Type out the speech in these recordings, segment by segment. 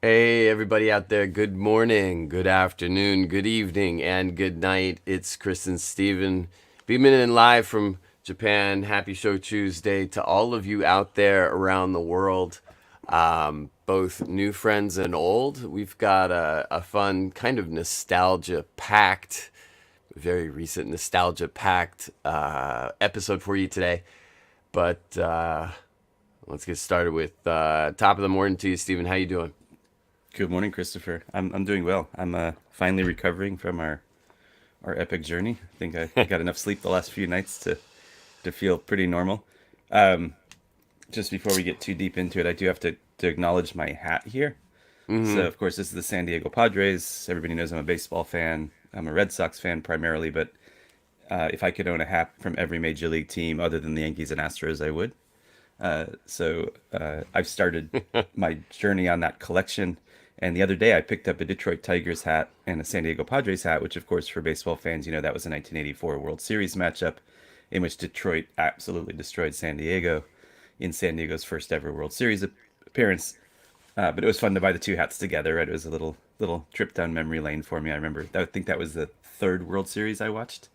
Hey, everybody out there, good morning, good afternoon, good evening, and good night. It's Chris and Steven beaming in live from Japan. Happy Shochu'sday to all of you out there around the world, both new friends and old. We've got a fun, kind of nostalgia packed, very recent nostalgia packed episode for you today. But let's get started with top of the morning to you, Steven. How you doing? Good morning, Christopher. I'm doing well. I'm finally recovering from our epic journey. I think I got enough sleep the last few nights to feel pretty normal. Um, just before we get too deep into it, I do have to acknowledge my hat here. So, Mm-hmm. of course, this is the San Diego Padres. Everybody knows I'm a baseball fan. I'm a Red Sox fan primarily, but if I could own a hat from every major league team other than the Yankees and Astros, I would. So I've started my journey on that collection. And the other day, I picked up a Detroit Tigers hat and a San Diego Padres hat, which, of course, for baseball fans, that was a 1984 World Series matchup in which Detroit absolutely destroyed San Diego in San Diego's first ever World Series appearance. But it was fun to buy the two hats together. Right? It was a little trip down memory lane for me. I think that was the third World Series I watched.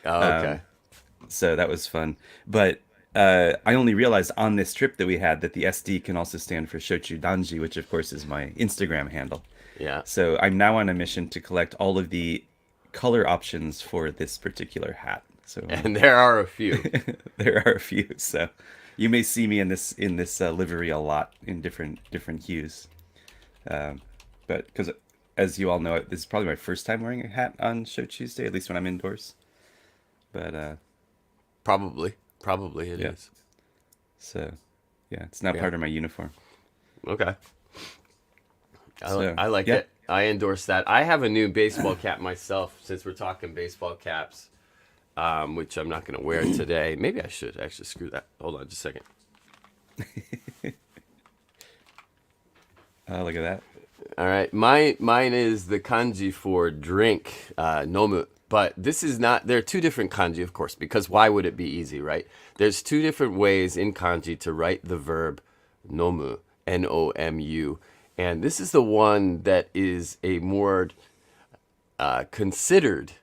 Oh, okay. So that was fun. But I only realized on this trip that we had that the SD can also stand for Shochu'danji, which of course is my Instagram handle. Yeah. So I'm now on a mission to collect all of the color options for this particular hat. So And there are a few. there are a few. So you may see me in this livery a lot in different hues. Um, but because as you all know, this is probably my first time wearing a hat on Show Tuesday, at least when I'm indoors. But Probably. Probably it yeah. is. So, yeah, it's now Yeah. part of my uniform. Okay. So, I like yeah. it. I endorse that. I have a new baseball cap myself since we're talking baseball caps, which I'm not going to wear today. Maybe I should actually screw that. Hold on just a second. Look at that. All right. Mine is the kanji for drink, nomu. But this is not, there are two different kanji, of course, because why would it be easy, right? There's two different ways in kanji to write the verb nomu, Nomu. And this is the one that is a more considered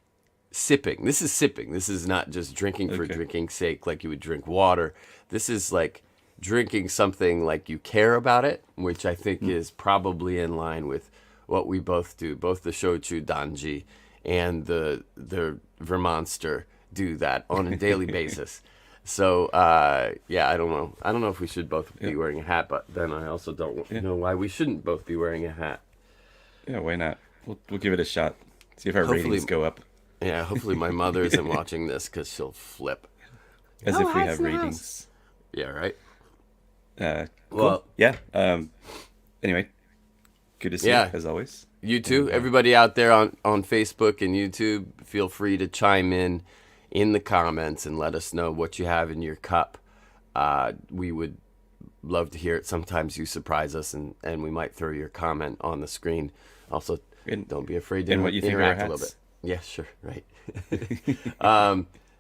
sipping. This is sipping. This is not just drinking for Okay. drinking's sake like you would drink water. This is like drinking something like you care about it, which I think Mm. is probably in line with what we both do. Both the shochu danji and the Vermonster do that on a daily basis. So yeah, I don't know. I don't know if we should both Yeah. be wearing a hat, but then I also don't Yeah. know why we shouldn't both be wearing a hat. Yeah, why not? We'll give it a shot. See if our ratings Hopefully, go up. yeah. Hopefully, my mother isn't watching this because she'll flip. As No if we hats have in the house. ratings. Yeah, right. Cool. Well, Yeah. Anyway, good to see you, yeah. as always. You too. And Everybody out there on Facebook and YouTube, feel free to chime in the comments and let us know what you have in your cup. We would love to hear it. Sometimes you surprise us, and we might throw your comment on the screen. Also, and, don't be afraid to and what you think of our interact a little bit. hats. Yeah, sure. Right.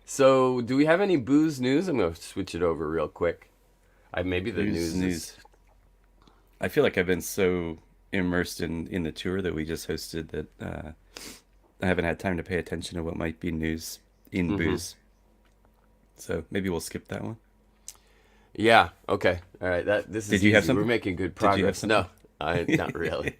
So, do we have any booze news? I'm going to switch it over real quick. Maybe the News, news is. news. I feel like I've been so immersed in the tour that we just hosted that I haven't had time to pay attention to what might be news in Mm-hmm. booze. So maybe we'll skip that one. Yeah. Okay. All right. That this Did is you have easy. We're something? making good Did you have progress. something? No, I not really.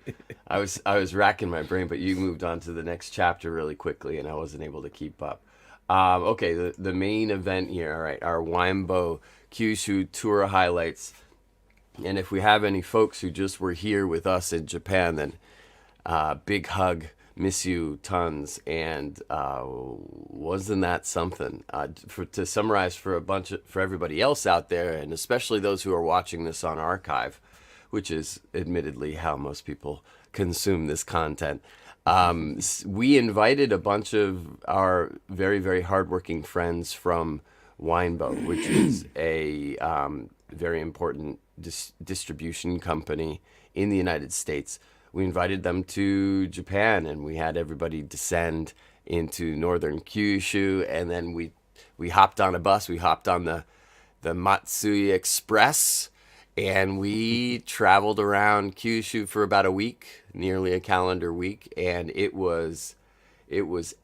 I was racking my brain, but you moved on to the next chapter really quickly, and I wasn't able to keep up. Okay. The main event here. All right. Our Winebow Kyushu tour highlights. And if we have any folks who just were here with us in Japan, then big hug, miss you tons, and wasn't that something? To summarize for for everybody else out there, and especially those who are watching this on archive, which is admittedly how most people consume this content. We invited a bunch of our very hardworking friends from Winebow, which is a very important distribution company in the United States. We invited them to Japan, and we had everybody descend into northern Kyushu, and then we hopped on a bus. We hopped on the Matsui Express, And we traveled around Kyushu for about a week, nearly a calendar week, and it was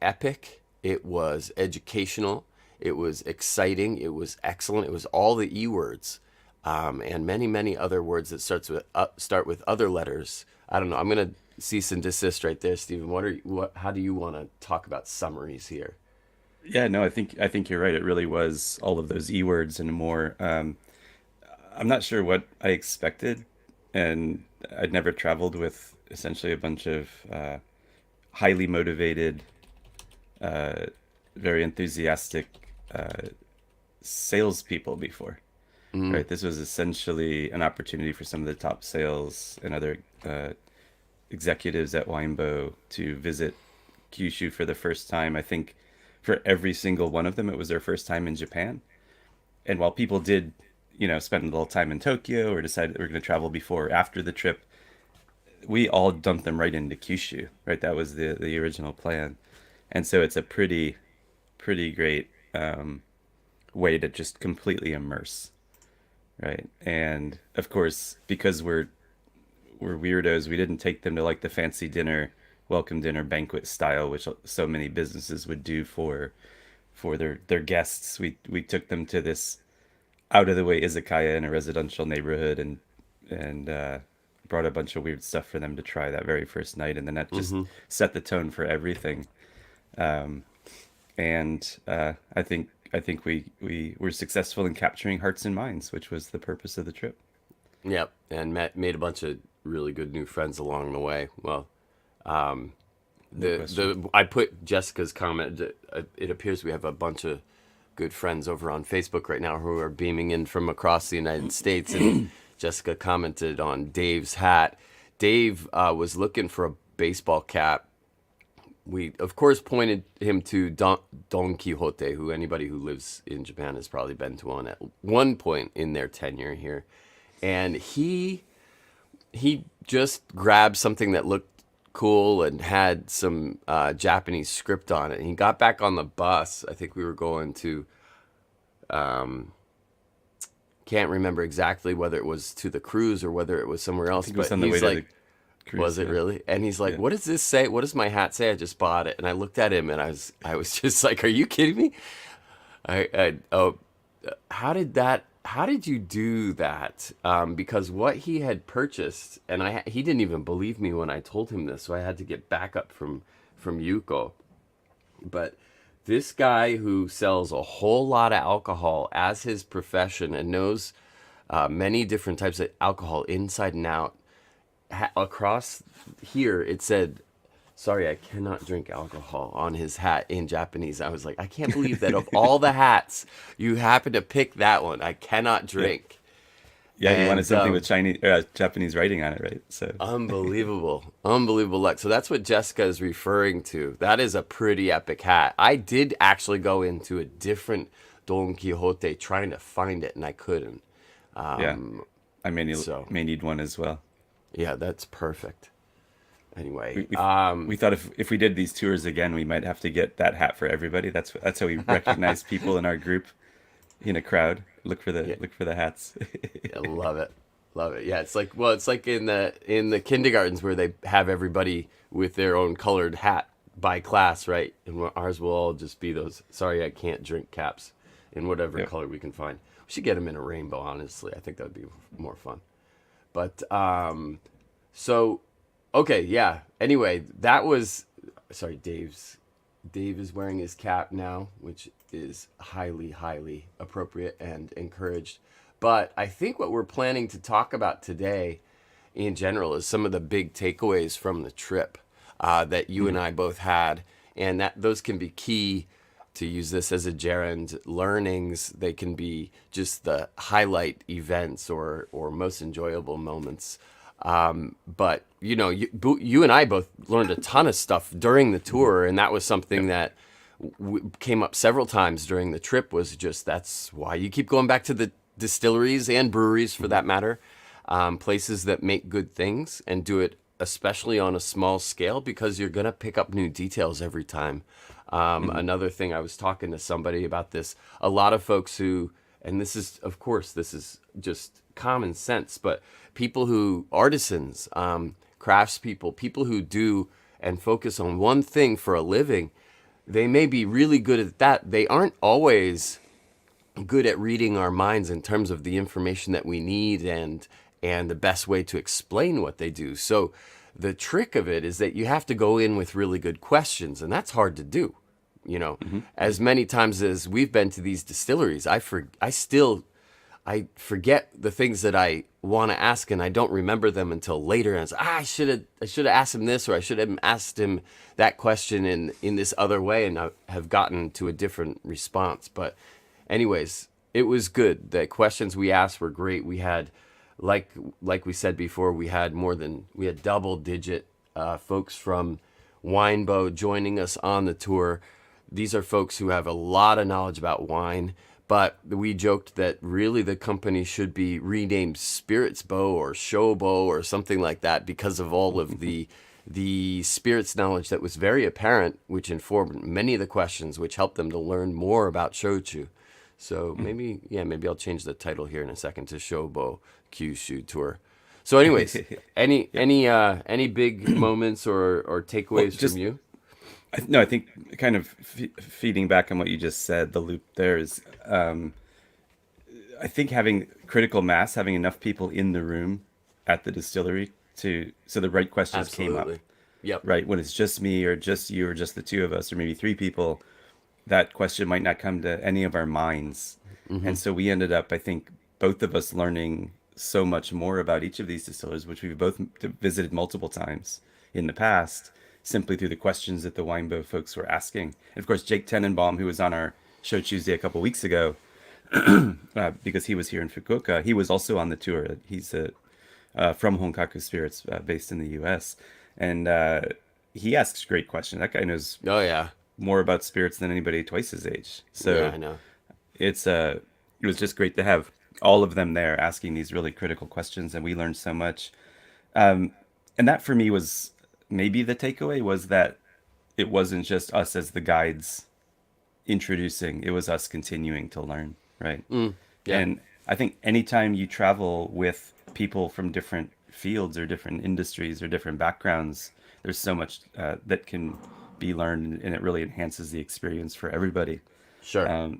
epic. It was educational. It was exciting. It was excellent. It was all the E words, and many, many other words that start with other letters. I don't know. I'm gonna cease and desist right there, Stephen. How do you want to talk about summaries here? Yeah, no, I think you're right. It really was all of those E words and more. I'm not sure what I expected, and I'd never traveled with essentially a bunch of highly motivated, uh, very enthusiastic salespeople before. Mm, Right, this was essentially an opportunity for some of the top sales and other executives at Winebow to visit Kyushu for the first time. I think for every single one of them, it was their first time in Japan. And while people did, spend a little time in Tokyo or decided that we're going to travel before or after the trip, we all dumped them right into Kyushu, right? That was the original plan. And so it's a pretty great way to just completely immerse, right? And of course, because we're weirdos, we didn't take them to like the fancy dinner, welcome dinner banquet style, which so many businesses would do for their guests. We took them to this out of the way izakaya in a residential neighborhood and brought a bunch of weird stuff for them to try that very first night, and then that just hmm set the tone for everything. Um, and I think we were successful in capturing hearts and minds, which was the purpose of the trip. Yep, and made a bunch of really good new friends along the way. Well, um, No question. the I put Jessica's comment. It appears we have a bunch of good friends over on Facebook right now who are beaming in from across the United States, and Jessica commented on Dave's hat. Dave was looking for a baseball cap. We of course pointed him to Don Quixote, who anybody who lives in Japan has probably been to one at one point in their tenure here, and he just grabbed something that looked cool and had some Japanese script on it. And he got back on the bus. I think we were going to, can't remember exactly whether it was to the cruise or whether it was somewhere I else. think it was But on the way he's to the like, was cruise. it Yeah, really? And he's like, yeah, what does this say? What does my hat say? I just bought it. And I looked at him and I was just like, are you kidding me? Oh, how did you do that? Because what he had purchased, and he didn't even believe me when I told him this, so I had to get backup from Yuko. But this guy who sells a whole lot of alcohol as his profession and knows many different types of alcohol inside and out, across here it said, sorry, I cannot drink alcohol on his hat in Japanese. I was like, I can't believe that of all the hats, you happen to pick that one. I cannot yeah. drink. Yeah, he wanted And something with Chinese Japanese writing on it, right? So unbelievable, unbelievable luck. So that's what Jessica is referring to. That is a pretty epic hat. I did actually go into a different Don Quixote trying to find it, and I couldn't. yeah, Um, I so may need one as well. yeah, that's perfect. Anyway, We we we thought if we did these tours again, we might have to get that hat for everybody. That's how we recognize people in our group in a crowd. yeah, Look for the hats. I love it. Love it. Yeah, it's like in the kindergartens where they have everybody with their own colored hat by class, right? And ours will all just be those sorry I can't drink caps in whatever Yep. color we can find. We should get them in a rainbow, honestly. I think that would be more fun. But so okay, yeah. Anyway, that was sorry, Dave is wearing his cap now, which is highly, highly appropriate and encouraged. But I think what we're planning to talk about today, in general, is some of the big takeaways from the trip that you and Mhm. I both had, and that those can be key to use this as a gerund learnings. They can be just the highlight events or most enjoyable moments. But you and I both learned a ton of stuff during the tour, and that was something Yep. that came up several times during the trip. Was just that's why you keep going back to the distilleries and breweries, for Mhm. that matter, places that make good things and do it especially on a small scale because you're gonna pick up new details every time. Mhm. Another thing, I was talking to somebody about this. A lot of folks who and this is, of course, this is just common sense, but people who, artisans, craftspeople, people who do and focus on one thing for a living, they may be really good at that. They aren't always good at reading our minds in terms of the information that we need and the best way to explain what they do. So the trick of it is that you have to go in with really good questions, and that's hard to do. You know, as many times as we've been to these distilleries, I forget the things that I want to ask, and I don't remember them until later. And it's, I should have asked him this, or I should have asked him that question in this other way, and I have gotten to a different response. But anyways, it was good. The questions we asked were great. We had, like we said before, we had double digit folks from Winebow joining us on the tour. These are folks who have a lot of knowledge about wine, but we joked that really the company should be renamed Spirits Bow or Show Bow or something like that because of all of the spirits knowledge that was very apparent, which informed many of the questions, which helped them to learn more about Shochu. So maybe I'll change the title here in a second to Shobo Kyushu Tour. So anyways, any big moments or takeaways from you? No, I think kind of feeding back on what you just said, the loop there is, I think having critical mass, having enough people in the room at the distillery so the right questions came up. Yep. Right. When it's just me or just you or just the two of us or maybe three people, that question might not come to any of our minds. And so we ended up, I think, both of us learning so much more about each of these distillers, which we've both visited multiple times in the past, simply through the questions that the Winebow folks were asking. And of course, Jake Tenenbaum, who was on our Shochu'sday a couple weeks ago, because he was here in Fukuoka, he was also on the tour. He's from Honkaku Spirits, based in the U.S. And he asks great questions. That guy knows more about spirits than anybody twice his age. So yeah, I know. It was just great to have all of them there asking these really critical questions, and we learned so much. And that for me was maybe the takeaway, was that it wasn't just us as the guides introducing, it was us continuing to learn, right? Yeah. And I think anytime you travel with people from different fields or different industries or different backgrounds, there's so much that can be learned, and it really enhances the experience for everybody. Sure.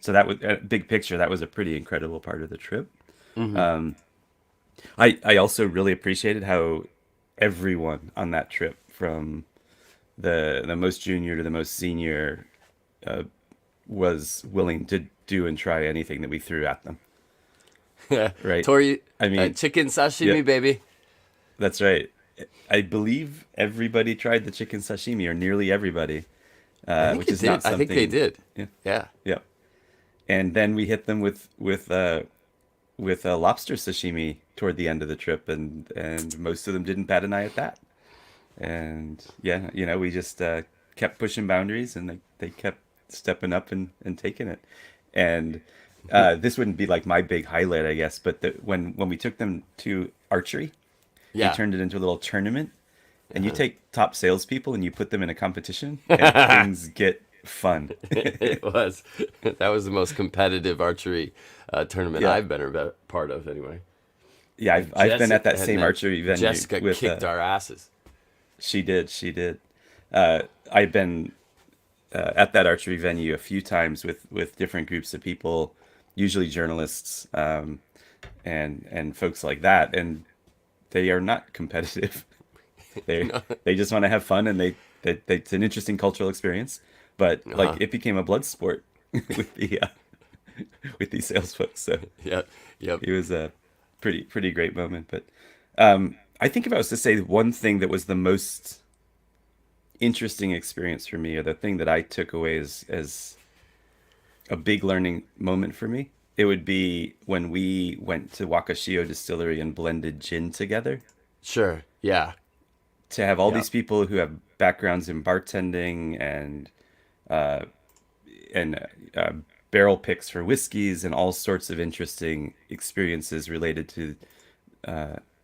So that was big picture. That was a pretty incredible part of the trip. I also really appreciated how everyone on that trip, from the most junior to the most senior, was willing to do and try anything that we threw at them. Right. Tori, I mean, chicken sashimi, yeah. baby. That's right. I believe everybody tried the chicken sashimi, or nearly everybody, which is not something. I think they did. Yeah. Yeah. Yeah. And then we hit them with a lobster sashimi toward the end of the trip, and most of them didn't bat an eye at that. And yeah, we just kept pushing boundaries, and they kept stepping up and taking it. And this wouldn't be like my big highlight, I guess, but when we took them to archery, we turned it into a little tournament. And you take top salespeople and you put them in a competition, and things get fun. It was. That was the most competitive archery tournament I've been a part of, anyway. Yeah, I've been at that same archery venue. Jessica kicked our asses. She did. I've been at that archery venue a few times with different groups of people, usually journalists, and folks like that, and they are not competitive. They just want to have fun, and it's an interesting cultural experience. But like, it became a blood sport with these sales folks. So yep. It was a pretty great moment. But I think if I was to say one thing that was the most interesting experience for me, or the thing that I took away as a big learning moment for me, it would be when we went to Wakashio Distillery and blended gin together. Sure. Yeah. To have all these people who have backgrounds in bartending and barrel picks for whiskeys and all sorts of interesting experiences related to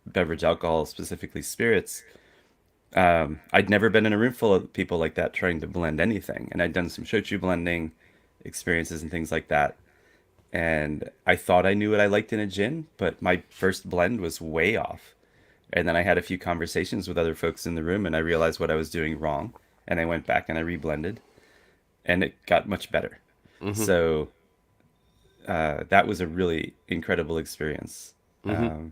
beverage alcohol, specifically spirits. I'd never been in a room full of people like that trying to blend anything, and I'd done some shochu blending experiences and things like that. and I thought I knew what I liked in a gin, but my first blend was way off. And then I had a few conversations with other folks in the room, and I realized what I was doing wrong. And I went back and I reblended, and it got much better. Mm-hmm. So that was a really incredible experience. Mm-hmm.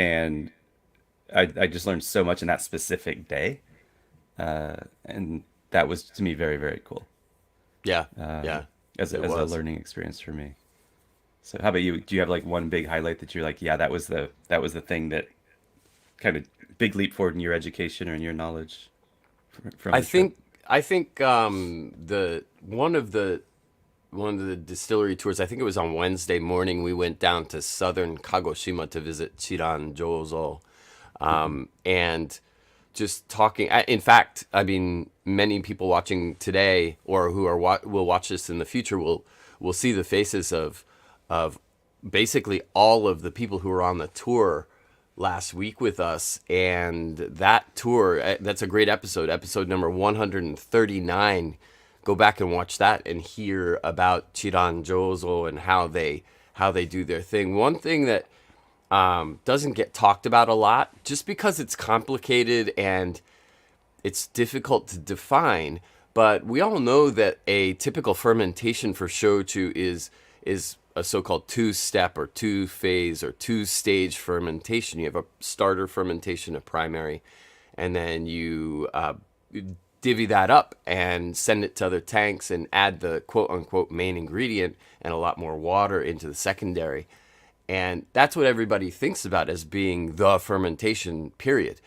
And I just learned so much in that specific day. And that was to me very, very cool Yeah. Yeah. It as a was. learning experience for me. So how about you? Do you have like one big highlight that you're like, yeah, that was the thing that kind of big leap forward in your education or in your knowledge from I the trip? think the one of the distillery tours. I think it was on Wednesday morning. We went down to southern Kagoshima to visit Chiran Jozo, Hmm. and just talking. In fact, I mean, many people watching today or who are will watch this in the future will see the faces of basically all of the people who were on the tour last week with us. And that tour, that's a great episode number 139. Go back and watch that and hear about Chiran Jozo and how they do their thing. One thing that doesn't get talked about a lot, just because it's complicated and it's difficult to define. But we all know that a typical fermentation for shochu is a so-called two-step or two-phase or two-stage fermentation. You have a starter fermentation, a primary, and then you divvy that up and send it to other tanks and add the quote-unquote main ingredient and a lot more water into the secondary. And that's what everybody thinks about as being the fermentation period.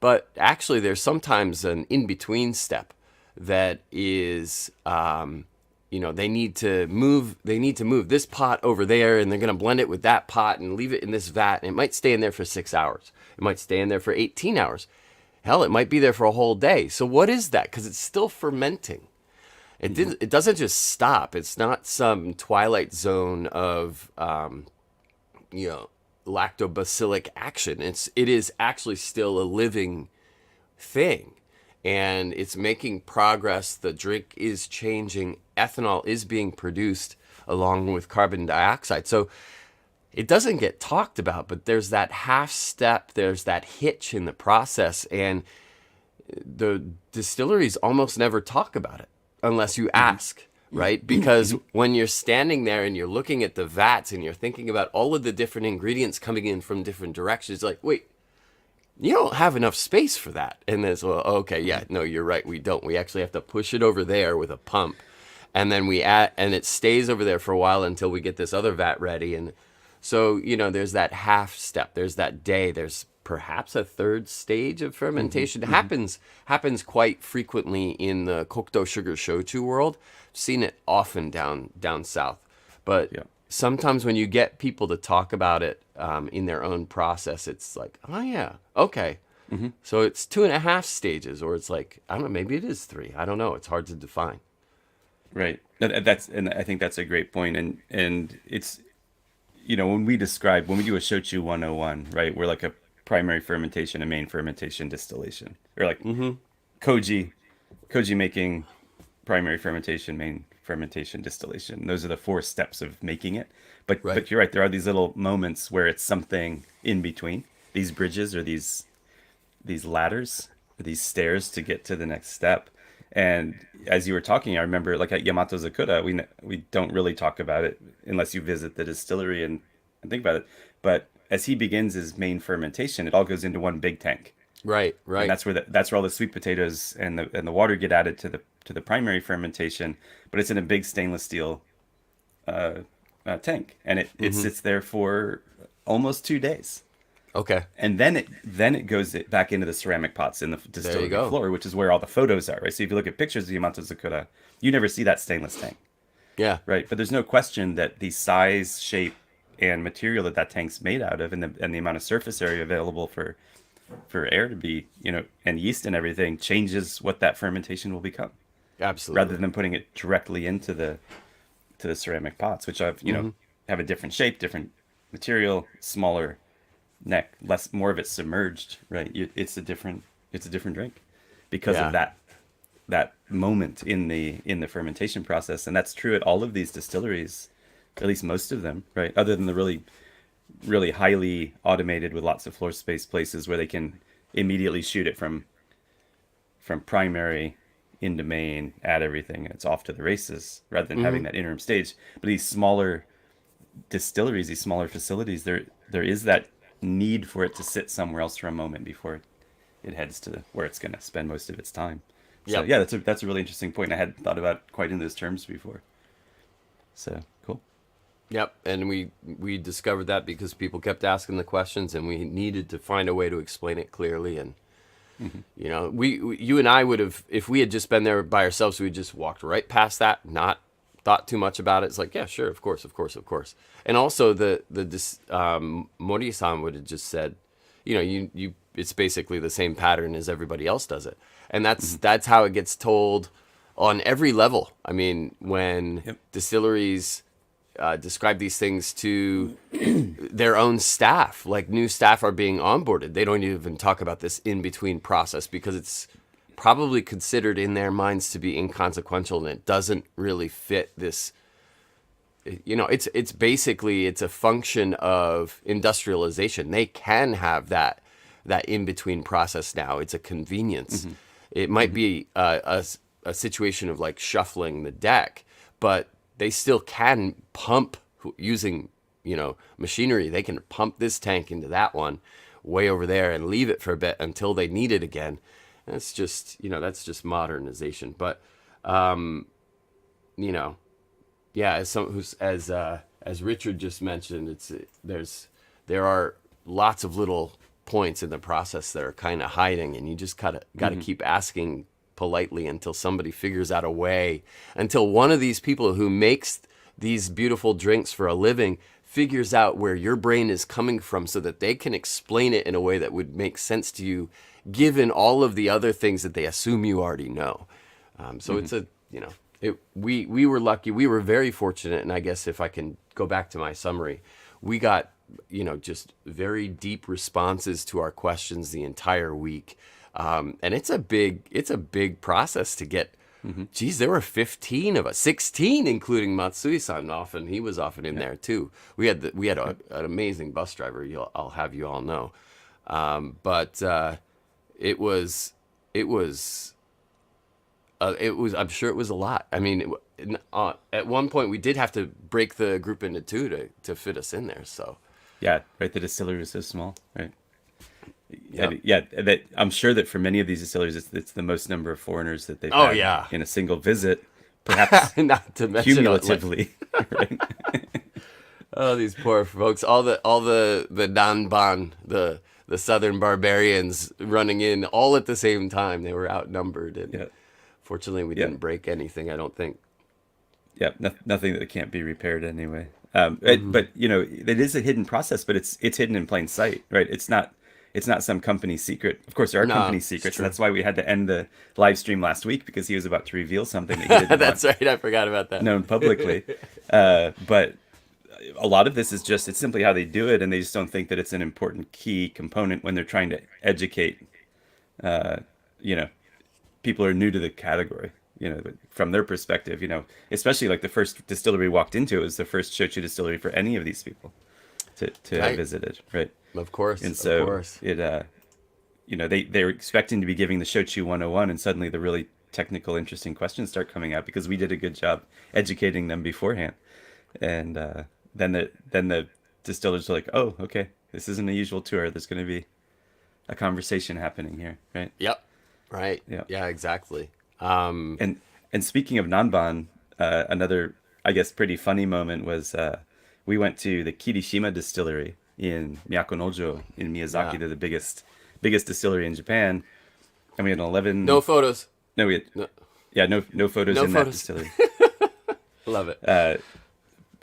But actually, there's sometimes an in between step that is, they need to move this pot over there, and they're going to blend it with that pot and leave it in this vat. And it might stay in there for 6 hours. It might stay in there for 18 hours. Hell, it might be there for a whole day. So what is that? Because it's still fermenting. Hmm. It doesn't just stop. It's not some twilight zone of you know lactobacillic action. It is actually still a living thing, and it's making progress. The drink is changing. Ethanol is being produced along with carbon dioxide. So it doesn't get talked about, but there's that half step, there's that hitch in the process, and the distilleries almost never talk about it unless you ask, right? Because when you're standing there and you're looking at the vats and you're thinking about all of the different ingredients coming in from different directions, like, wait, you don't have enough space for that. And there's, well, okay, yeah, no, you're right, we don't. We actually have to push it over there with a pump, and then we add, and it stays over there for a while until we get this other vat ready. And so, there's that half step, there's that day, there's perhaps a third stage of Hmm. fermentation. It Hmm. happens quite frequently in the Kokuto sugar shochu world. I've seen it often down south. But Yeah. sometimes when you get people to talk about it in their own process, it's like, oh yeah, okay. Hmm. So it's 2.5 stages, or it's like, I don't know, maybe it is three. I don't know. It's hard to define. Right. And I think that's a great point. And it's, when we do a Shochu 101, right? We're like a primary fermentation, a main fermentation, distillation. Or like Mm-hmm. koji, koji making, primary fermentation, main fermentation, distillation. Those are the four steps of making it. Right. But you're right, there are these little moments where it's something in between. These bridges or these ladders, or these stairs to get to the next step. And as you were talking, I remember like at Yamato Zakura, we don't really talk about it unless you visit the distillery and think about it. But as he begins his main fermentation, it all goes into one big tank, Right. and Right. that's where all the sweet potatoes and the water get added to the primary fermentation. But it's in a big stainless steel tank, and it Mm-hmm. sits there for almost 2 days. Okay. And then it goes back into the ceramic pots in the There you distillery go. floor, which is where all the photos are, right? So if you look at pictures of Yamato Zakura, you never see that stainless tank, Yeah. right? But there's no question that the size, shape, and material that tank's made out of, and the amount of surface area available for air to be, and yeast and everything changes what that fermentation will become, rather Absolutely. than putting it directly into the ceramic pots, which Mm-hmm. have a different shape, different material, smaller neck, less more of it submerged, right? It's a different drink because of Yeah. that moment in the fermentation process, and that's true at all of these distilleries. at least most of them, right? Other than the really highly automated with lots of floor space places where they can immediately shoot it from primary into main, add everything, and it's off to the races rather than having that interim stage. But these smaller distilleries, these smaller facilities, there is that need for it to sit somewhere else for a moment before it heads to where it's going to spend most of its time. So Yep. yeah, that's a really interesting point. I hadn't thought about it quite in those terms before. So cool. Yep, and we discovered that because people kept asking the questions, and we needed to find a way to explain it clearly. And you know, you and I would have, if we had just been there by ourselves, we just walked right past that, not thought too much about it. It's like, yeah, sure, of course, of course, of course. And also Mori-san would have just said, you know, you it's basically the same pattern as everybody else does it, and that's how it gets told on every level. I mean, when Yep. distilleries describe these things to their own staff, like new staff are being onboarded, they don't even talk about this in between process because it's probably considered in their minds to be inconsequential, and it doesn't really fit this. You know, it's basically it's a function of industrialization. They can have that in between process now. It's a convenience. It might be a situation of like shuffling the deck, but they still can pump using, you know, machinery. They can pump this tank into that one way over there and leave it for a bit until they need it again. And it's just, you know, that's just modernization. But, you know, yeah, as Richard just mentioned, there are lots of little points in the process that are kind of hiding, and you just gotta keep asking politely until somebody figures out a way, until one of these people who makes these beautiful drinks for a living figures out where your brain is coming from so that they can explain it in a way that would make sense to you given all of the other things that they assume you already know. So it's a, you know, we were lucky, we were very fortunate, and I guess if I can go back to my summary, we got, you know, just very deep responses to our questions the entire week. And it's a big process to get. Geez, there were 15 of us, 16 including Matsui-san. Often he was often in there too. We had an amazing bus driver. I'll have you all know. But it was. I'm sure it was a lot. I mean, at one point we did have to break the group into two to fit us in there. So. Yeah, right. The distillery was so small, right? Yep. Yeah, that I'm sure that for many of these distilleries, it's the most number of foreigners that they've Oh, had yeah. in a single visit, perhaps Not to mention cumulatively, right? oh, these poor folks! All the Nanban, the southern barbarians running in all at the same time. They were outnumbered, and Yeah, fortunately, we yeah, didn't break anything. I don't think. yeah. Nothing that can't be repaired anyway. But you know, it is a hidden process, but it's hidden in plain sight, right? It's not some company secret. Of course, there are No, company it's secrets, and true. that's why we had to end the live stream last week because he was about to reveal something that he didn't That's want right. I forgot about that. known publicly. But a lot of this is it's simply how they do it, and they just don't think that it's an important key component when they're trying to educate, you know, people who are new to the category. You know, from their perspective, you know, especially like the first distillery we walked into, it was the first shochu distillery for any of these people to have Right. visited, right? Of course. And Of so course. it, you know, they're expecting to be giving the Shochu 101, and suddenly the really technical, interesting questions start coming out because we did a good job educating them beforehand. And then the distillers are like, oh, okay, this isn't a usual tour. There's going to be a conversation happening here, right? Yep. Right. Yeah. Yeah. Exactly. And speaking of Nanban, another, I guess, pretty funny moment was we went to the Kirishima distillery in Myakunojo in Miyazaki. Yeah. They're the biggest distillery in Japan. And we had an 11. No photos. No, we had, No, yeah, no photos no in that photos. distillery. Love it.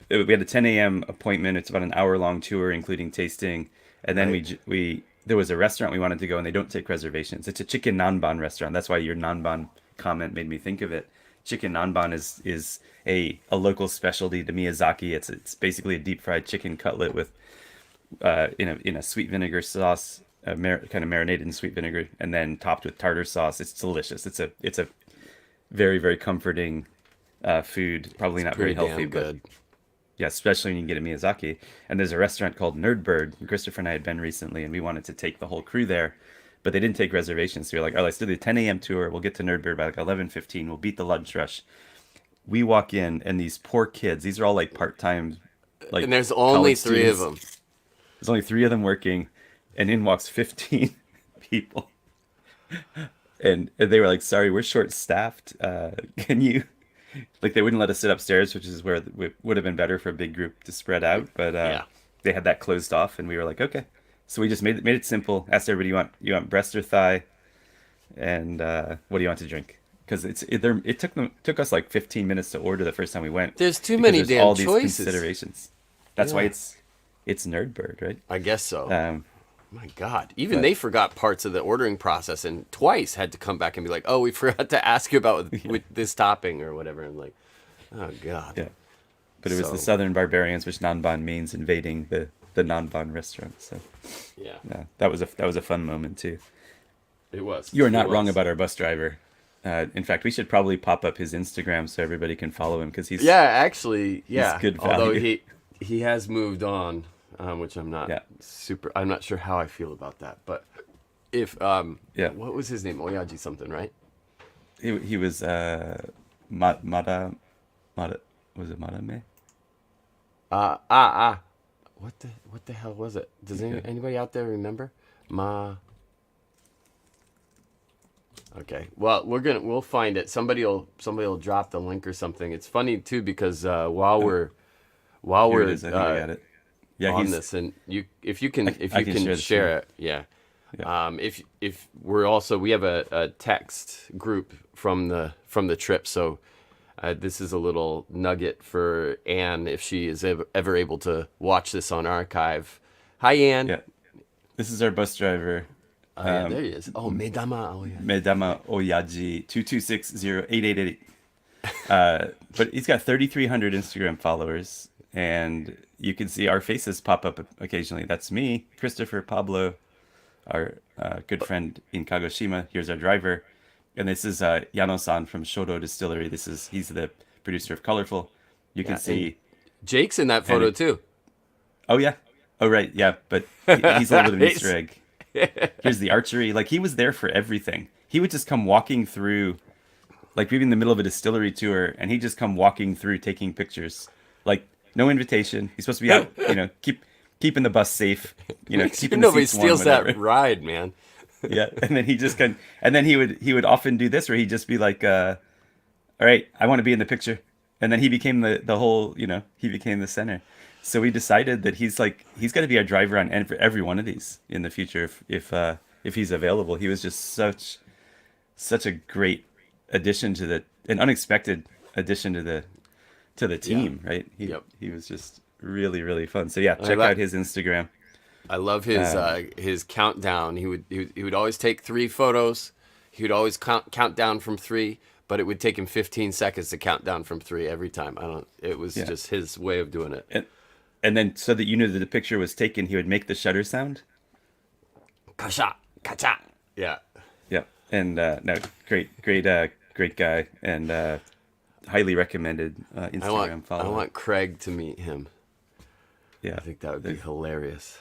We had a 10 a.m. appointment. It's about an hour-long tour, including tasting. And then Right. we there was a restaurant we wanted to go, and they don't take reservations. It's a chicken nanban restaurant. That's why your nanban comment made me think of it. Chicken nanban is a local specialty to Miyazaki. It's basically a deep fried chicken cutlet with in a sweet vinegar sauce, kind of marinated in sweet vinegar, and then topped with tartar sauce. It's delicious. It's a very, very comforting food. Probably not very Pretty healthy, damn but good. Yeah, especially when you get to Miyazaki. And there's a restaurant called Nerdbird. Christopher and I had been recently, and we wanted to take the whole crew there, but they didn't take reservations. So we are like, oh, let's do the 10 a.m. tour. We'll get to Nerdbird by like 11:15. We'll beat the lunch rush. We walk in, and these poor kids, these are all like part-time, like And there's only college three of students. them. There's only three of them working, and in walks 15 people. And they were like, sorry, we're short-staffed. Can you like they wouldn't let us sit upstairs, which is where it would have been better for a big group to spread out, but Yeah. they had that closed off, and we were like, okay. So we just made it simple. Asked everybody, you want breast or thigh, and what do you want to drink? Because it took us like 15 minutes to order the first time we went There's too because many there's damn all these choices. considerations. That's why Yeah. it's Nerdbird, right? I guess so. Um, My God. Even but they forgot parts of the ordering process and twice had to come back and be like, oh, we forgot to ask you about with this topping or whatever. And like, oh, God. yeah, but it was the So, Southern Barbarians, which Nanban means invading the Nanban restaurant. So yeah, that was a fun moment too. it was. You are It not wrong was. about our bus driver. In fact, we should probably pop up his Instagram so everybody can follow him because Yeah, actually, he's yeah. good Although value. he has moved on, which Yeah, I'm not sure how I feel about that. But if yeah. what was his name? Oyaji something, right? He was Mada Mada was it Madame? Uh ah ah. What the hell was it? Does Yeah. anybody out there remember? Ma. Okay. Well, we'll find it. Somebody will drop the link or something. It's funny too because while Oh, we're while here it we're is. I think I got it. Yeah, on he's this, and if you can I can share the screen. share it, yeah. Yeah. If we have a text group from the trip, so this is a little nugget for Anne if she is ever able to watch this on archive. Hi, Anne. Yeah. This is our bus driver. Oh yeah, there he is. Oh, Medama. Oh yeah. Medama Oyaji 22608888. But he's got 3,300 Instagram followers, and you can see our faces pop up occasionally. That's me, Christopher, Pablo, our good friend in Kagoshima. Here's our driver, and this is Yano-san from Shodo Distillery. He's the producer of Colorful. You can Yeah, and see, Jake's in that and photo too. oh yeah, oh right, yeah, but he's a little bit of an Nice. Easter egg. Here's the archery. Like he was there for everything. He would just come walking through, like we'd be in the middle of a distillery tour, and he'd just come walking through taking pictures. Like no invitation. He's supposed to be out, keeping the bus safe, Make sure keeping the nobody seats warm, steals that whatever. ride, man. Yeah, and then and then he would often do this where he'd just be like, all right, I want to be in the picture, and then he became the whole, he became the center. So we decided that he's got to be our driver on every one of these in the future if he's available. He was just such a great addition an unexpected addition to the Yeah. team, right? He Yep. he was just really really fun. So yeah, I check like. out his Instagram. I love Um, his countdown. He would always take 3 photos. He would always count down from 3, but it would take him 15 seconds to count down from 3 every time. I don't. It was yeah, just his way of doing it. and then so that you knew that the picture was taken, he would make the shutter sound. Kasha, kacha. Yeah. Yeah, and no, great guy, and highly recommended Instagram I follow. want Craig to meet him. Yeah, I think that would be hilarious.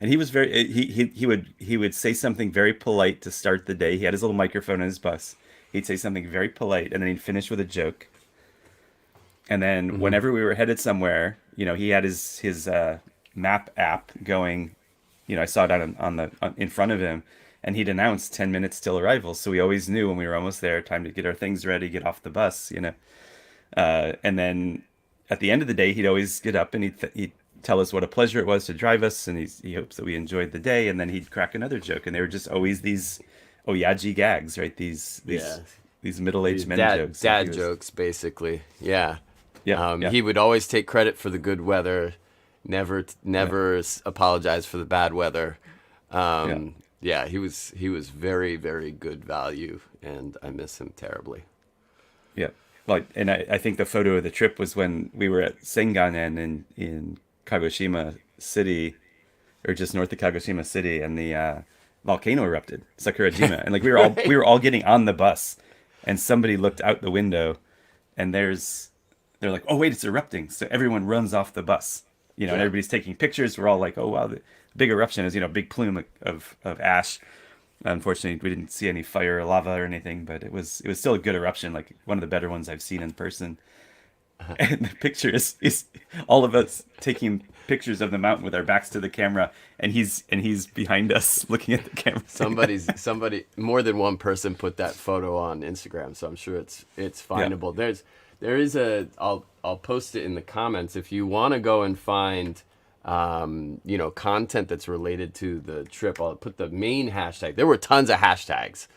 and he was very he would say something very polite to start the day. He had his little microphone in his bus. He'd say something very polite, and then he'd finish with a joke. And then Hmm. whenever we were headed somewhere, he had his map app going. I saw it in front of him, and he'd announce 10 minutes till arrival. So we always knew when we were almost there, time to get our things ready, get off the bus. And then at the end of the day, he'd always get up and he'd tell us what a pleasure it was to drive us, and he hopes that we enjoyed the day, and then he'd crack another joke, and they were just always these oyaji gags, right? These Yeah. these middle-aged men Dad jokes. And he was, jokes basically. Yeah. yeah, yeah, He would always take credit for the good weather. yeah, Never apologize for the bad weather. yeah, Yeah, he was very, very good value, and I miss him terribly. yeah. Like, and I think the photo of the trip was when we were at Senganen in Kagoshima City, or just north of Kagoshima City, and the volcano erupted, Sakurajima, and like we were all we Right. were all getting on the bus, and somebody looked out the window, and there's they're like, oh wait, it's erupting. So everyone runs off the bus, and Yeah. everybody's taking pictures. We're all like, oh wow, the big eruption is, big plume of ash. Unfortunately, we didn't see any fire or lava or anything, but it was still a good eruption, like one of the better ones I've seen in person. And the picture is all of us taking pictures of the mountain with our backs to the camera, and he's behind us looking at the camera. Somebody more than one person put that photo on Instagram, so I'm sure it's Yeah. findable. There is I'll post it in the comments if you want to go and find content that's related to the trip. I'll put the main hashtag. There were tons of hashtags.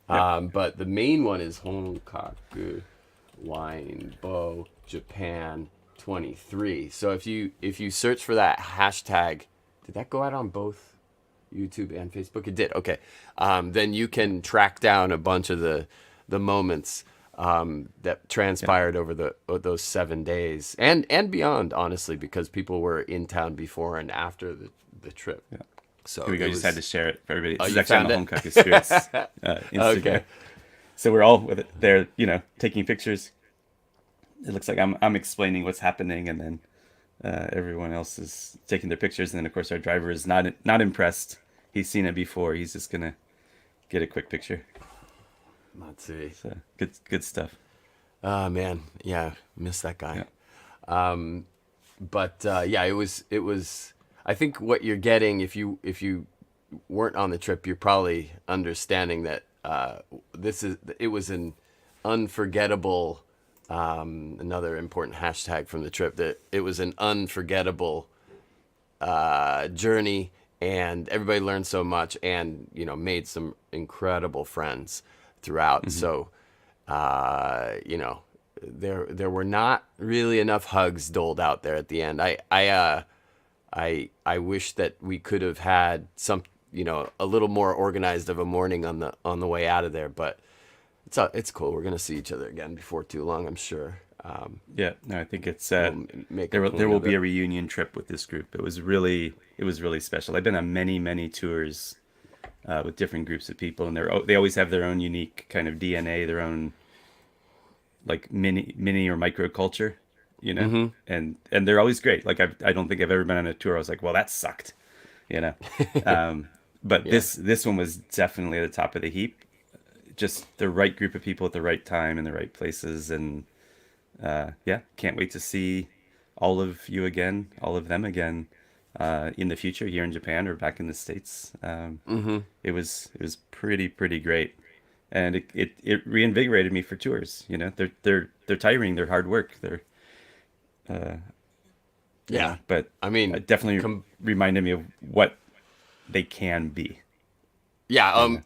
But the main one is Honkaku Winebow Japan 23. So if you search for that hashtag, did that go out on both YouTube and Facebook? It did. Okay. Then you can track down a bunch of the moments that transpired over those 7 days and beyond, honestly, because people were in town before and after the trip. Yeah. So Here we go. it Just was- had to share it for everybody. Oh, This is you actually on found the it? Honkaku Spirits Instagram. Okay. So we're all with it there, taking pictures. It looks like I'm explaining what's happening, and then everyone else is taking their pictures. And then, of course, our driver is not impressed. He's seen it before. He's just gonna get a quick picture. Matsui. So good stuff. Oh man, yeah, miss that guy. Yeah. But yeah, it was. I think what you're getting if you weren't on the trip, you're probably understanding that it was an unforgettable. Another important hashtag from the trip, that it was an unforgettable journey, and everybody learned so much, and made some incredible friends throughout. Mm-hmm. So there were not really enough hugs doled out there at the end. I wish that we could have had some a little more organized of a morning on the way out of there, but it's cool. We're gonna see each other again before too long, I'm sure. Yeah, no, I think it's We'll make a there point will of be it. a reunion trip with this group. It was really special. I've been on many tours with different groups of people, and they always have their own unique kind of DNA, their own like mini or micro culture, Mm-hmm. and they're always great. Like I don't think I've ever been on a tour I was like, well, that sucked, you know. But Yeah. this one was definitely at the top of the heap. Just the right group of people at the right time in the right places, and yeah, can't wait to see all of you again, all of them again, in the future here in Japan or back in the States. Mm-hmm. It was pretty great, and it reinvigorated me for tours. They're tiring, they're hard work, they're Yeah. but I mean, it definitely reminded me of what they can be. yeah.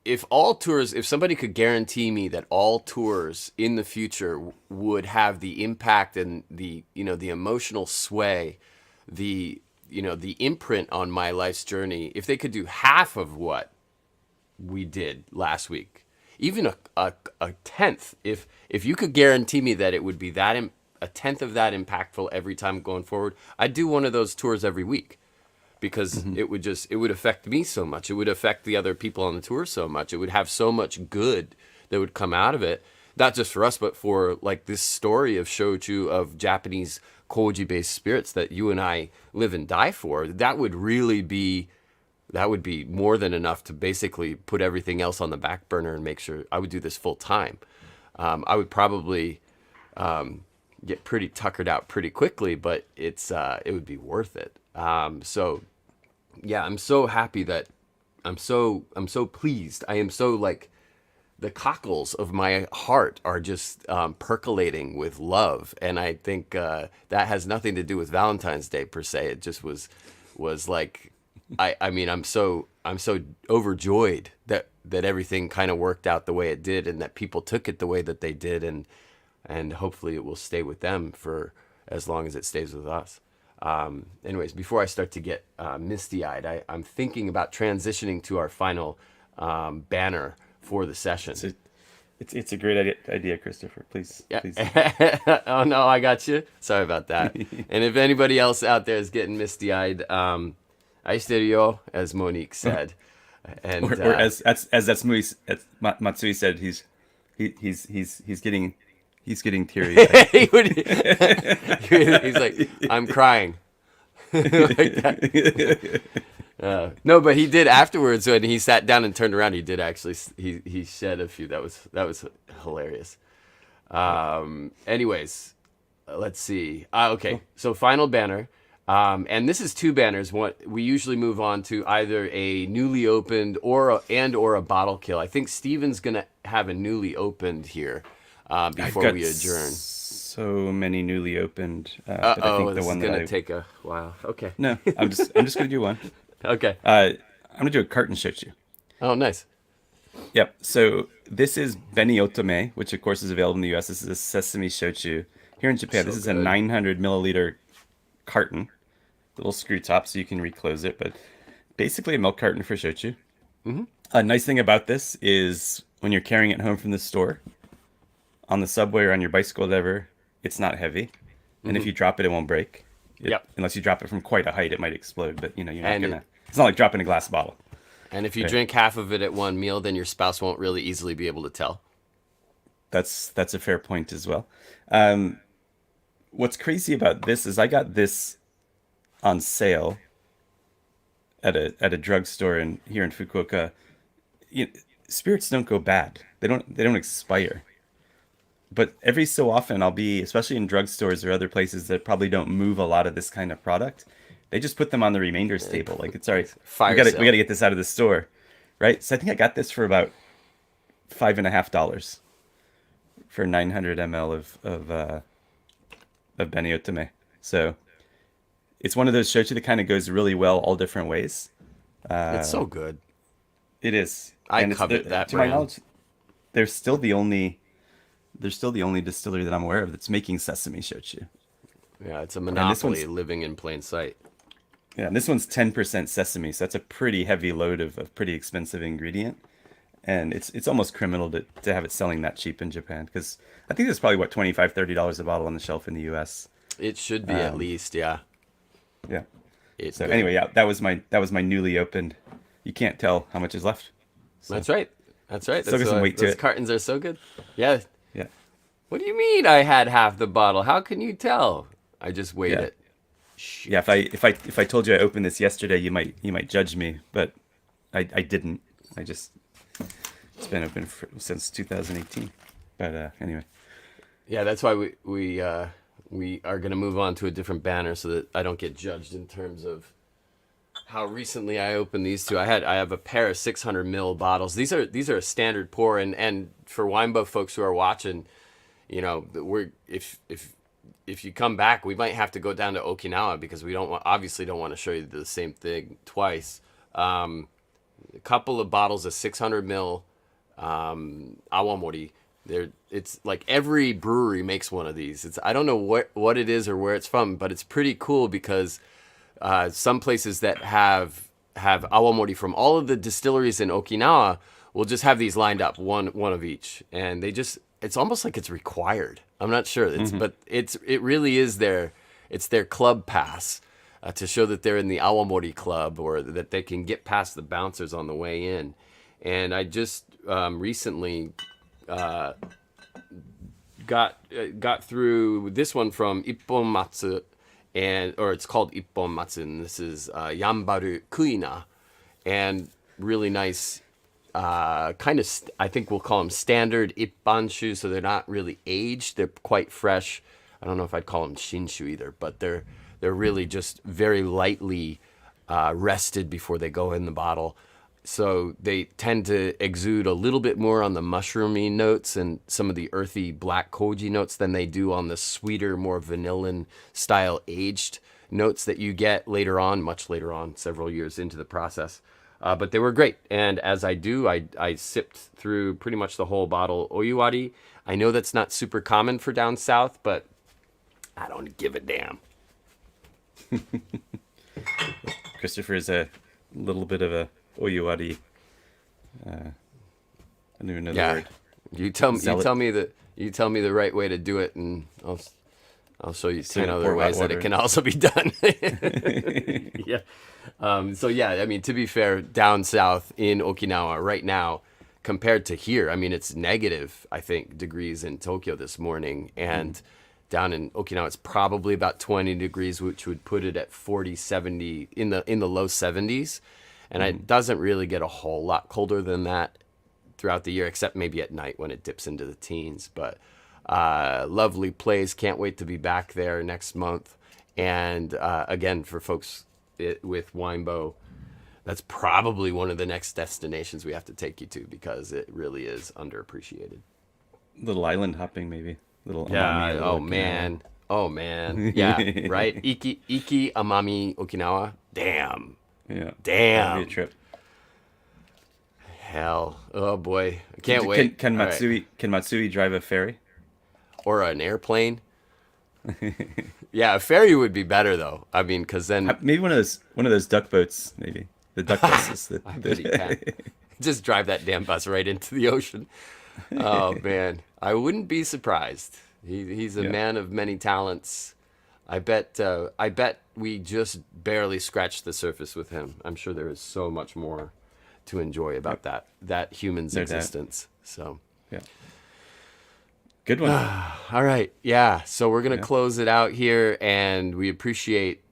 If all tours, if somebody could guarantee me that all tours in the future would have the impact and the emotional sway, the imprint on my life's journey, if they could do half of what we did last week, even a tenth, if you could guarantee me that it would be a tenth of that impactful every time going forward, I'd do one of those tours every week. Because it would affect me so much. It would affect the other people on the tour so much. It would have so much good that would come out of it. Not just for us, but for like this story of shochu, of Japanese koji-based spirits that you and I live and die for. That would be more than enough to basically put everything else on the back burner and make sure I would do this full time. I would probably get pretty tuckered out pretty quickly, but it would be worth it. So yeah, I'm so happy that I'm so pleased. I am so like the cockles of my heart are just percolating with love, and I think that has nothing to do with Valentine's Day per se. It just was like I mean I'm so overjoyed that everything kind of worked out the way it did, and that people took it the way that they did, and hopefully it will stay with them for as long as it stays with us. Anyways, before I start to get misty-eyed, I'm thinking about transitioning to our final banner for the session. It's a great idea, Christopher. Please, Yeah. please. Oh no, I got you. Sorry about that. And if anybody else out there is getting misty-eyed, aishiteru, as Monique said, and Or as Matsui said, he's He's getting teary-eyed. He's like, I'm crying. Like that. No, but he did afterwards when he sat down and turned around. He did actually. He shed a few. That was hilarious. Anyways, let's see. Okay, so final banner. And this is two banners. One, we usually move on to either a newly opened or a bottle kill. I think Steven's gonna have a newly opened here before we adjourn. So many newly opened. But I think this is gonna take a while. Okay. No, I'm just gonna do one. Okay. I'm gonna do a carton shochu. Oh, nice. Yep. So this is Beni Otome, which of course is available in the U.S. This is a sesame shochu. Here in Japan, this is a 900 milliliter carton. Little screw top so you can reclose it, but basically a milk carton for shochu. Mm-hmm. A nice thing about this is when you're carrying it home from the store, on the subway or on your bicycle, whatever, it's not heavy, and if you drop it, it won't break. Unless you drop it from quite a height, it might explode. But you're not gonna. It's not like dropping a glass bottle. And if you drink half of it at one meal, then your spouse won't really easily be able to tell. That's a fair point as well. What's crazy about this is I got this on sale at a drugstore here in Fukuoka. Spirits don't go bad. They don't expire. But every so often I'll be, especially in drugstores or other places that probably don't move a lot of this kind of product, they just put them on the remainders table. Like, it's all right. We gotta get this out of the store, right? So I think I got this for about $5.50 for 900 ml of Beni Otome. So it's one of those shochu that kind of goes really well all different ways. It's so good. It is. I covet that to brand. my knowledge, they're still the only distillery that I'm aware of that's making sesame shochu. Yeah, it's a monopoly living in plain sight. Yeah, and this one's 10% sesame, so that's a pretty heavy load of pretty expensive ingredient. And it's almost criminal to have it selling that cheap in Japan, because I think there's probably, $25, $30 a bottle on the shelf in the US. It should be at least, yeah. Yeah. It's so good. anyway, yeah, that was my newly opened. You can't tell how much is left. So. That's right. Still got some weight to those it. cartons are so good. Yeah. Yeah. What do you mean I had half the bottle? How can you tell? I just weighed it. Shoot. Yeah, if I told you I opened this yesterday, you might judge me, but I didn't. It's been open since 2018. But anyway. Yeah, that's why we are going to move on to a different banner so that I don't get judged in terms of how recently I opened these two. I have a pair of 600 ml bottles. These are a standard pour, and for Winebow folks who are watching, if you come back, we might have to go down to Okinawa because we obviously don't want to show you the same thing twice. A couple of bottles of 600 ml awamori. It's like every brewery makes one of these. I don't know what it is or where it's from, but it's pretty cool because some places that have awamori from all of the distilleries in Okinawa will just have these lined up, one of each, and it's almost like it's required. I'm not sure, but it really is their club pass to show that they're in the awamori club or that they can get past the bouncers on the way in. And I just recently got through this one from Ipponmatsu, or it's called Ipponmatsu, and this is Yambaru Kuina, and really nice. Kind of, I think we'll call them standard ippanshu, so they're not really aged. They're quite fresh. I don't know if I'd call them shinshu either, but they're really just very lightly rested before they go in the bottle. So they tend to exude a little bit more on the mushroomy notes and some of the earthy black koji notes than they do on the sweeter, more vanillin style aged notes that you get later on, much later on, several years into the process. But they were great. And as I do, I sipped through pretty much the whole bottle. Oyuwari, I know that's not super common for down south, but I don't give a damn. Christopher is a little bit of a oyuwari. I don't even know the word. You tell me the right way to do it, and I'll show you 10 other ways that it can also be done. Yeah. So yeah, I mean, to be fair, down south in Okinawa right now, compared to here. I mean, it's negative, I think, degrees in Tokyo this morning, and down in Okinawa, it's probably about 20 degrees, which would put it at 40, 70, in the low 70s. And it doesn't really get a whole lot colder than that throughout the year, except maybe at night when it dips into the teens. But lovely place. Can't wait to be back there next month. And again, for folks with Winebow, that's probably one of the next destinations we have to take you to, because it really is underappreciated. Little island hopping, maybe. Little Yeah. Amami, Oh Okinawa. man. Oh man. Yeah. Right. Iki Amami Okinawa. Damn. Yeah. Damn. That'd be a trip. Hell. Oh boy. I can't wait. Can All right. Matsui drive a ferry? Or an airplane. Yeah, a ferry would be better though. I mean, because then Maybe one of those duck boats, maybe. The duck buses. I bet he can. Just drive that damn bus right into the ocean. Oh man, I wouldn't be surprised. He's a Yeah. man of many talents. I bet we just barely scratched the surface with him. I'm sure there is so much more to enjoy about that human's No doubt. existence. So, Yeah. Good one. all right, yeah. So we're gonna close it out here, and we appreciate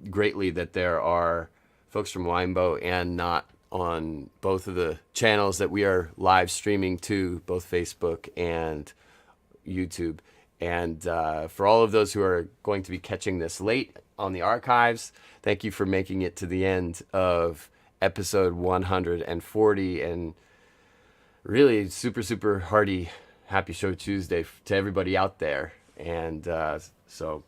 greatly that there are folks from Winebow and not on both of the channels that we are live streaming to, both Facebook and YouTube. And for all of those who are going to be catching this late on the archives, thank you for making it to the end of episode 140. And really super, super hearty happy Shochu'sday to everybody out there. And so,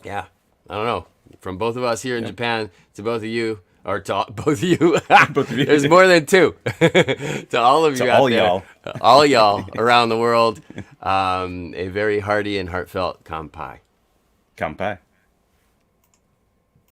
yeah, I don't know. From both of us here in Japan to both of you, or to both of you, Both of you. there's more than two. To all of you To out all there, y'all. all y'all around the world, a very hearty and heartfelt kanpai. Kanpai.